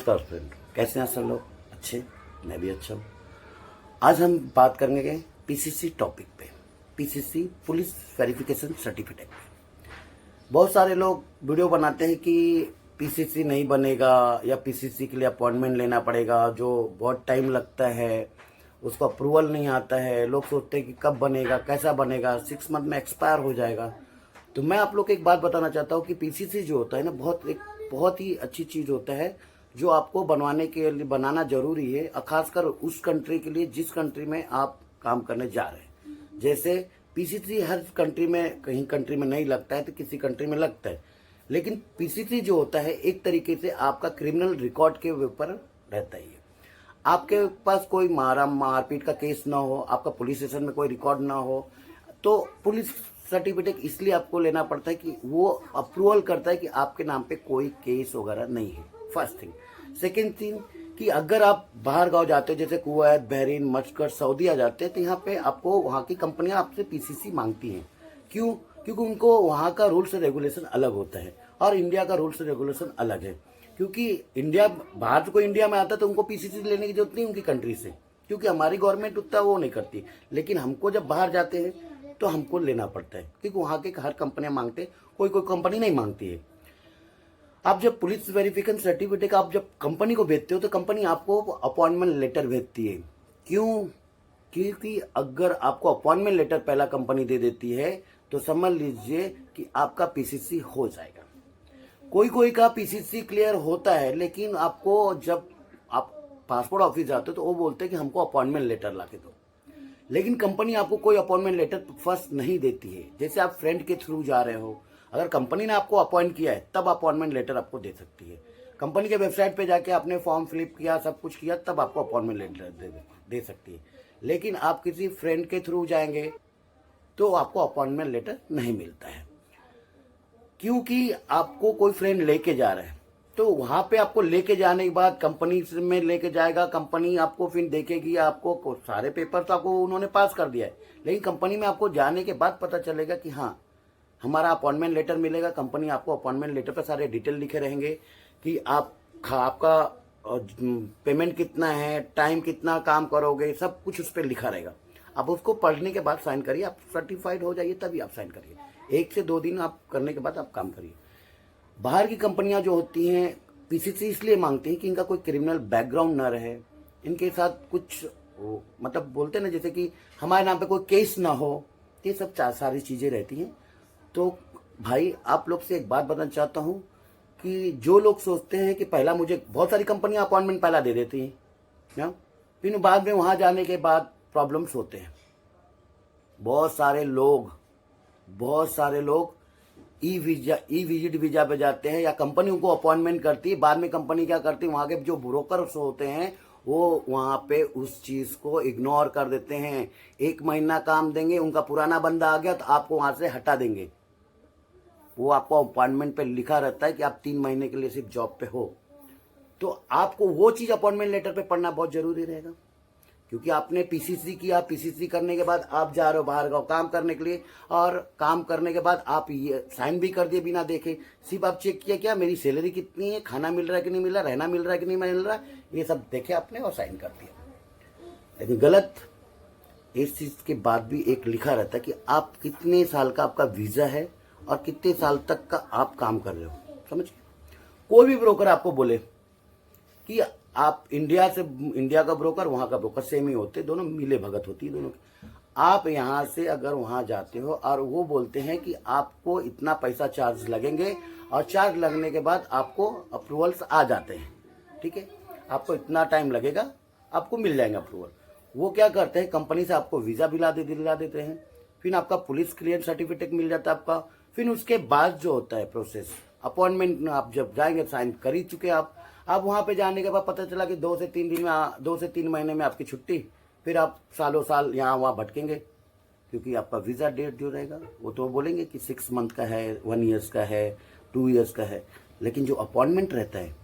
नमस्कार फ्रेंड, कैसे हैं सब लोग? अच्छे? मैं भी अच्छा हूँ। आज हम बात करेंगे पीसीसी टॉपिक पे, पीसीसी पुलिस वेरिफिकेशन सर्टिफिकेट। बहुत सारे लोग वीडियो बनाते हैं कि पीसीसी नहीं बनेगा या पीसीसी के लिए अपॉइंटमेंट लेना पड़ेगा, जो बहुत टाइम लगता है, उसको अप्रूवल नहीं आता है। लोग सोचते हैं कि कब बनेगा, कैसा बनेगा, 6 मंथ में एक्सपायर हो जाएगा। तो मैं आप लोग को एक बात बताना चाहता हूँ कि पीसीसी जो होता है ना, बहुत ही अच्छी चीज़ होता है, जो आपको बनवाने के लिए बनाना जरूरी है, खासकर उस कंट्री के लिए जिस कंट्री में आप काम करने जा रहे हैं। जैसे पीसीसी हर कंट्री में, कहीं कंट्री में नहीं लगता है तो किसी कंट्री में लगता है, लेकिन पीसीसी जो होता है एक तरीके से आपका क्रिमिनल रिकॉर्ड के ऊपर रहता है। आपके पास कोई मारपीट का केस ना हो, आपका पुलिस स्टेशन में कोई रिकॉर्ड ना हो, तो पुलिस सर्टिफिकेट इसलिए आपको लेना पड़ता है कि वो अप्रूवल करता है कि आपके नाम पे कोई केस वगैरह नहीं है। First thing. सेकेंड थिंग कि अगर आप बाहर गांव जाते हो, जैसे कुवैत, बहरीन, मस्कट, सऊदी आ जाते हैं, तो यहाँ पे आपको वहाँ की कंपनियां आपसे पीसीसी मांगती हैं। क्यों? क्योंकि उनको वहाँ का रूल्स रेगुलेशन अलग होता है और इंडिया का रूल्स रेगुलेशन अलग है। क्योंकि इंडिया, बाहर से कोई इंडिया में आता है तो उनको पीसीसी लेने की जरूरत नहीं उनकी कंट्री से, क्योंकि हमारी गवर्नमेंट उतना वो नहीं करती। लेकिन हमको जब बाहर जाते हैं तो हमको लेना पड़ता है, क्योंकि वहाँ के हर कंपनियां मांगते हैं, कोई कोई कंपनी नहीं मांगती है। आप जब पुलिस वेरिफिकेशन सर्टिफिकेट आप जब कंपनी को भेजते हो तो कंपनी आपको अपॉइंटमेंट लेटर भेजती है। क्यों? क्योंकि अगर आपको अपॉइंटमेंट लेटर पहला कंपनी दे देती है तो समझ लीजिए कि आपका पीसीसी हो जाएगा। कोई कोई का पीसीसी क्लियर होता है, लेकिन आपको जब आप पासपोर्ट ऑफिस जाते हो तो वो बोलते हैं कि हमको अपॉइंटमेंट लेटर ला के दो, लेकिन कंपनी आपको कोई अपॉइंटमेंट लेटर फर्स्ट नहीं देती है। जैसे आप फ्रेंड के थ्रू जा रहे हो, अगर कंपनी ने आपको अपॉइंट किया है तब अपॉइंटमेंट लेटर आपको दे सकती है। कंपनी के वेबसाइट पे जाके आपने फॉर्म फिलअप किया, सब कुछ किया, तब आपको अपॉइंटमेंट लेटर दे सकती है। लेकिन आप किसी फ्रेंड के थ्रू जाएंगे तो आपको अपॉइंटमेंट लेटर नहीं मिलता है, क्योंकि आपको कोई फ्रेंड लेके जा रहा है। तो वहां पे आपको लेके जाने के बाद कंपनी में लेके जाएगा, कंपनी आपको फिर देखेगी, आपको सारे पेपर तो आपको उन्होंने पास कर दिया है, लेकिन कंपनी में आपको जाने के बाद पता चलेगा कि हाँ हमारा अपॉइंटमेंट लेटर मिलेगा। कंपनी आपको अपॉइंटमेंट लेटर पर सारे डिटेल लिखे रहेंगे कि आपका पेमेंट कितना है, टाइम कितना काम करोगे, सब कुछ उस पर लिखा रहेगा। आप उसको पढ़ने के बाद साइन करिए, आप सर्टिफाइड हो जाइए, तभी आप साइन करिए। 1 से 2 दिन आप करने के बाद आप काम करिए। बाहर की कंपनियां जो होती हैं पीसीसी इसलिए मांगती हैं कि इनका कोई क्रिमिनल बैकग्राउंड ना रहे, इनके साथ कुछ मतलब बोलते हैं ना, जैसे कि हमारे नाम पे कोई केस ना हो, ये सब सारी चीजें रहती हैं। तो भाई आप लोग से एक बात बताना चाहता हूँ कि जो लोग सोचते हैं कि पहला मुझे, बहुत सारी कंपनियां अपॉइंटमेंट पहला दे देती हैं ना, फिर बाद में वहां जाने के बाद प्रॉब्लम्स होते हैं। बहुत सारे लोग ई विजिट वीजा पे जाते हैं या कंपनी उनको अपॉइंटमेंट करती है, बाद में कंपनी क्या करती है, वहां के जो ब्रोकर्स होते हैं वो वहां पे उस चीज को इग्नोर कर देते हैं। 1 महीना काम देंगे, उनका पुराना बंदा आ गया तो आपको वहां से हटा देंगे। वो आपको अपॉइंटमेंट पे लिखा रहता है कि आप 3 महीने के लिए सिर्फ जॉब पे हो। तो आपको वो चीज अपॉइंटमेंट लेटर पे पढ़ना बहुत जरूरी रहेगा, क्योंकि आपने पीसीसी किया, पीसीसी करने के बाद आप जा रहे हो बाहर गाँव काम करने के लिए, और काम करने के बाद आप ये साइन भी कर दिए बिना देखे। सिर्फ आप चेक किया क्या मेरी सैलरी कितनी है, खाना मिल रहा है कि नहीं मिल रहा, रहना मिल रहा है कि नहीं मिल रहा, ये सब देखे आपने और साइन कर दिया। लेकिन गलत, इस चीज के बाद भी एक लिखा रहता है कि आप कितने साल का आपका वीजा है और कितने साल तक का आप काम कर रहे हो। समझ गए? कोई भी ब्रोकर आपको बोले कि आप इंडिया का ब्रोकर, वहां का ब्रोकर सेम ही होते, दोनों मिले भगत होती है दोनों की। आप यहां से अगर वहां जाते हो और वो बोलते हैं कि आपको इतना पैसा चार्ज लगेंगे, और चार्ज लगने के बाद आपको अप्रूवल्स आ जाते हैं, ठीक है, आपको इतना टाइम लगेगा, आपको मिल जाएगा अप्रूवल। वो क्या करते हैं, कंपनी से आपको वीजा भी दिला देते हैं, फिर आपका पुलिस क्लियरेंस सर्टिफिकेट मिल जाता है आपका। फिर उसके बाद जो होता है प्रोसेस, अपॉइंटमेंट आप जब जाएंगे, साइन कर ही चुके आप वहां पे जाने के बाद पता चला कि 2 से 3 दिन में, 2 से 3 महीने में आपकी छुट्टी, फिर आप सालों साल यहाँ वहाँ भटकेंगे, क्योंकि आपका वीजा डेट जो रहेगा वो तो बोलेंगे कि 6 मंथ का है, 1 ईयर्स का है, 2 ईयर्स का है, लेकिन जो अपॉइंटमेंट रहता है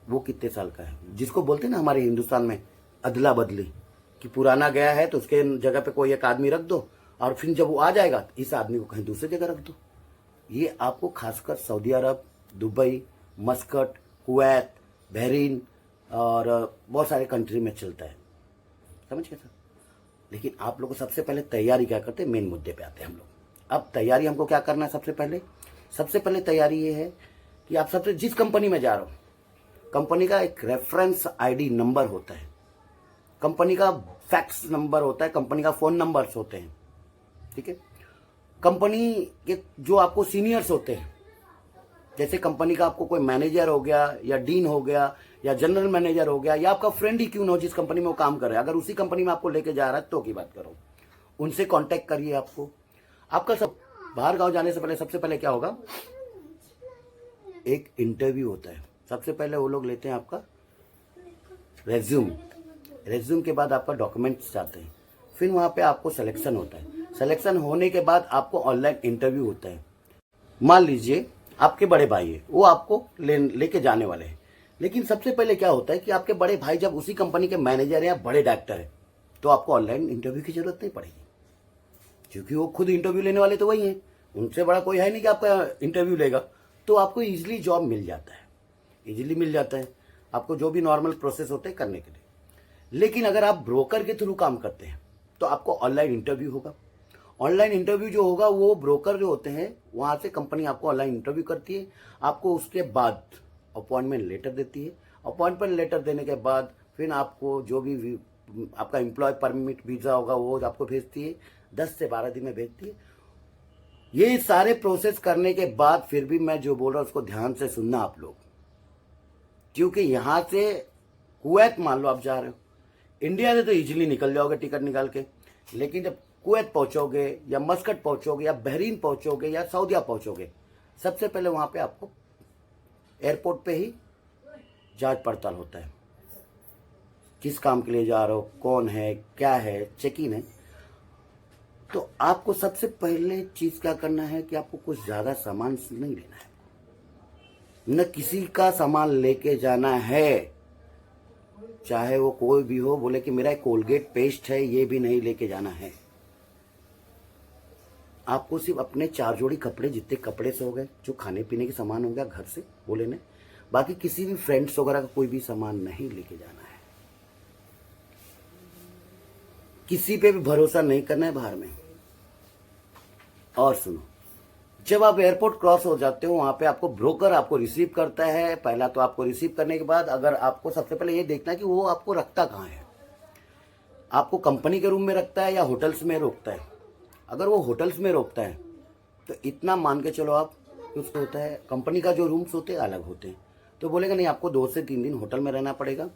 वो कितने साल का है, जिसको बोलते हैं ना हमारे हिंदुस्तान में अदला बदली, कि पुराना गया है तो उसके जगह पे कोई एक आदमी रख दो, और फिर जब वो आ जाएगा इस आदमी को कहीं दूसरी जगह रख दो। ये आपको खासकर सऊदी अरब, दुबई, मस्कट, कुवैत, बहरीन और बहुत सारे कंट्री में चलता है, समझ गए सर। लेकिन आप लोग सबसे पहले तैयारी क्या करते हैं, मेन मुद्दे पे आते हैं हम लोग। अब तैयारी हमको क्या करना है, सबसे पहले तैयारी ये है कि आप सबसे जिस कंपनी में जा रहे हो, कंपनी का एक रेफरेंस आईडी नंबर होता है, कंपनी का फैक्स नंबर होता है, कंपनी का फोन नंबर्स होते हैं, ठीक है। कंपनी के जो आपको सीनियर्स होते हैं, जैसे कंपनी का आपको कोई मैनेजर हो गया या डीन हो गया या जनरल मैनेजर हो गया या आपका फ्रेंड ही क्यों ना हो जिस कंपनी में वो काम कर रहा है, अगर उसी कंपनी में आपको लेके जा रहा है तो की बात करो, उनसे कांटेक्ट करिए। आपका सब बाहर गांव जाने से पहले सबसे पहले क्या होगा, एक इंटरव्यू होता है। सबसे पहले वो लोग लेते हैं आपका रेज्यूम के बाद आपका डॉक्यूमेंट्स जाते हैं, फिर वहां पे आपको सिलेक्शन होता है। सिलेक्शन होने के बाद आपको ऑनलाइन इंटरव्यू होता है। मान लीजिए आपके बड़े भाई है, वो आपको लेके जाने वाले हैं, लेकिन सबसे पहले क्या होता है कि आपके बड़े भाई जब उसी कंपनी के मैनेजर है या बड़े डायरेक्टर है तो आपको ऑनलाइन इंटरव्यू की जरूरत नहीं पड़ेगी, क्योंकि वो खुद इंटरव्यू लेने वाले तो वही हैं, उनसे बड़ा कोई है नहीं कि आपका इंटरव्यू लेगा। तो आपको इजीली जॉब मिल जाता है, आपको जो भी नॉर्मल प्रोसेस होते हैं करने के लिए। लेकिन अगर आप ब्रोकर के थ्रू काम करते हैं तो आपको ऑनलाइन इंटरव्यू होगा। ऑनलाइन इंटरव्यू जो होगा वो ब्रोकर जो होते हैं वहां से कंपनी आपको ऑनलाइन इंटरव्यू करती है, आपको उसके बाद अपॉइंटमेंट लेटर देती है। अपॉइंटमेंट लेटर देने के बाद फिर आपको जो भी आपका एम्प्लॉय परमिट वीजा होगा वो आपको भेजती है, 10 से 12 दिन में भेजती है। ये सारे प्रोसेस करने के बाद फिर भी मैं जो बोल रहा हूं उसको ध्यान से सुनना आप लोग, क्योंकि यहां से कुवैत मान लो आप जा रहे हो, इंडिया से तो इजीली निकल जाओगे टिकट निकाल के, लेकिन जब कुवैत पहुंचोगे या मस्कट पहुंचोगे या बहरीन पहुंचोगे या सऊदीया पहुंचोगे, सबसे पहले वहां पे आपको एयरपोर्ट पे ही जांच पड़ताल होता है, किस काम के लिए जा रहे हो, कौन है, क्या है, चेक इन है। तो आपको सबसे पहले चीज क्या करना है कि आपको कुछ ज्यादा सामान नहीं लेना है, न किसी का सामान लेके जाना है, चाहे वो कोई भी हो। बोले कि मेरा कोलगेट पेस्ट है, ये भी नहीं लेके जाना है। आपको सिर्फ अपने 4 जोड़ी कपड़े, जितने कपड़े से हो गए, जो खाने पीने के सामान हो गया घर से वो लेने, बाकी किसी भी फ्रेंड्स वगैरह का कोई भी सामान नहीं लेके जाना है। किसी पे भी भरोसा नहीं करना है बाहर में। और सुनो, जब आप एयरपोर्ट क्रॉस हो जाते हो वहां पे आपको ब्रोकर आपको रिसीव करता है। पहला तो आपको रिसीव करने के बाद अगर आपको सबसे पहले ये देखना है कि वो आपको रखता कहाँ है, आपको कंपनी के रूम में रखता है या होटल्स में रोकता है। अगर वो होटल्स में रोकता है तो इतना मान के चलो आप कि उसको होता है कंपनी का जो रूम्स होते हैं अलग होते हैं, तो बोलेगा नहीं आपको 2 से 3 दिन होटल में रहना पड़ेगा,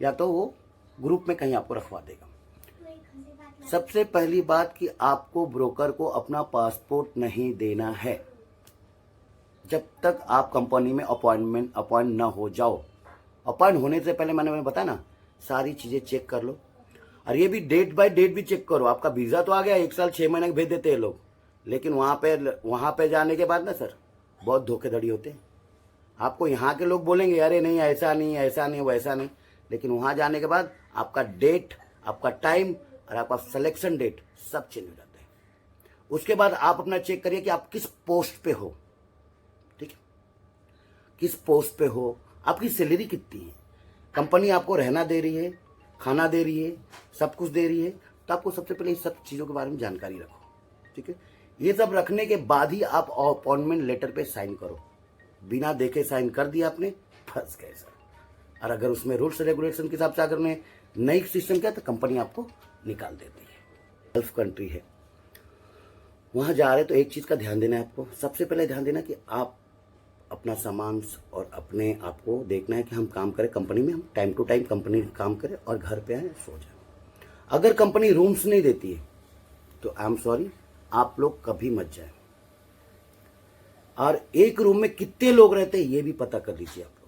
या तो वो ग्रुप में कहीं आपको रखवा देगा। सबसे पहली बात कि आपको ब्रोकर को अपना पासपोर्ट नहीं देना है जब तक आप कंपनी में अपॉइंट ना हो जाओ। अपॉइंट होने से पहले मैंने बताया ना, सारी चीजें चेक कर लो, और ये भी डेट बाय डेट भी चेक करो। आपका वीजा तो आ गया, 1 साल 6 महीने का भेज देते हैं लोग, लेकिन वहां पे जाने के बाद ना सर बहुत धोखेधड़ी होते हैं। आपको यहाँ के लोग बोलेंगे अरे नहीं ऐसा नहीं वैसा नहीं, लेकिन वहां जाने के बाद आपका डेट, आपका टाइम और आपका सिलेक्शन डेट सब चेंज हो जाते हैं। उसके बाद आप अपना चेक करिए कि आप किस पोस्ट पे हो, ठीक है, किस पोस्ट पे हो, आपकी सैलरी कितनी है, कंपनी आपको रहना दे रही है, खाना दे रही है, सब कुछ दे रही है। तो आपको सबसे पहले इस सब चीज़ों के बारे में जानकारी रखो, ठीक है। ये सब रखने के बाद ही आप अपॉइंटमेंट लेटर पे साइन करो। बिना देखे साइन कर दिया आपने, फंस गए सर। और अगर उसमें रूल्स रेगुलेशन के हिसाब से अगर ने नई सिस्टम किया तो कंपनी आपको निकाल देती है। गल्फ कंट्री है, वहां जा रहे तो एक चीज का ध्यान देना है आपको। सबसे पहले ध्यान देना कि आप अपना सामान और अपने आप को देखना है कि हम काम करें कंपनी में, हम टाइम टू टाइम कंपनी काम करें और घर पे आए सो जाए। अगर कंपनी रूम्स नहीं देती है तो आई एम सॉरी, आप लोग कभी मत जाए। और एक रूम में कितने लोग रहते हैं ये भी पता कर लीजिए आप लोग।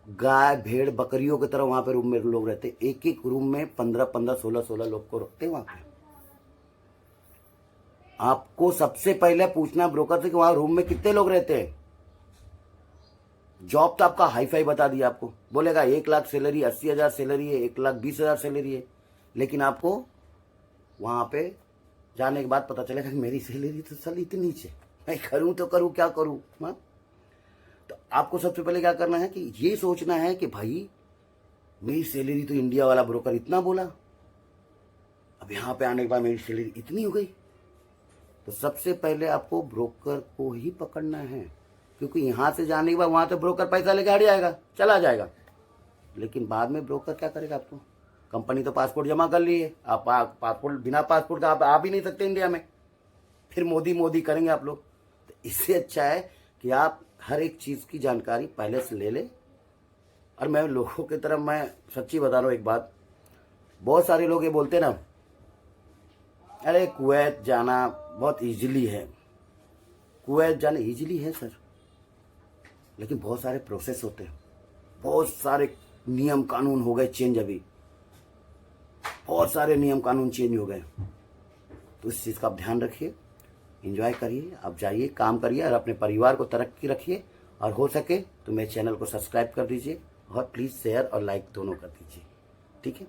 गाय भेड़ बकरियों की तरह वहां पे रूम में लोग रहते हैं, एक एक रूम में 15-15 16-16 लोग को रखते हैं वहां पे। आपको सबसे पहले पूछना ब्रोकर से कि वहां रूम में कितने लोग रहते हैं। जॉब तो आपका हाई फाई बता दिया, आपको बोलेगा 1 लाख सैलरी, 80,000 सैलरी है, 1,20,000 सैलरी है, लेकिन आपको वहां पे जाने के बाद पता चलेगा कि मेरी सैलरी तो साली इतनी नीचे, मैं करूं तो करूं क्या करूं। हाँ, तो आपको सबसे पहले क्या करना है कि ये सोचना है कि भाई मेरी सैलरी तो इंडिया वाला ब्रोकर इतना बोला, अब यहाँ पे आने के बाद मेरी सैलरी इतनी हो गई। तो सबसे पहले आपको ब्रोकर को ही पकड़ना है, क्योंकि यहाँ से जाने के बाद वहाँ तो ब्रोकर पैसा लेके हट जाएगा, चला जाएगा, लेकिन बाद में ब्रोकर क्या करेगा आपको? कंपनी तो पासपोर्ट जमा कर ली है, आप पासपोर्ट, बिना पासपोर्ट का आप आ भी नहीं सकते इंडिया में, फिर मोदी मोदी करेंगे आप लोग। तो इससे अच्छा है कि आप हर एक चीज़ की जानकारी पहले से ले लें। और मैं लोगों की तरफ मैं सच्ची बता रहा हूँ एक बात, बहुत सारे लोग ये बोलते ना, अरे कुवैत जाना बहुत इजीली है। कुवैत जाना इजीली है सर, लेकिन बहुत सारे प्रोसेस होते हैं, बहुत सारे नियम कानून हो गए चेंज, अभी बहुत सारे नियम कानून चेंज हो गए। तो इस चीज़ का आप ध्यान रखिए, एंजॉय करिए, आप जाइए, काम करिए और अपने परिवार को तरक्की रखिए। और हो सके तो मेरे चैनल को सब्सक्राइब कर दीजिए और प्लीज़ शेयर और लाइक दोनों कर दीजिए, ठीक है।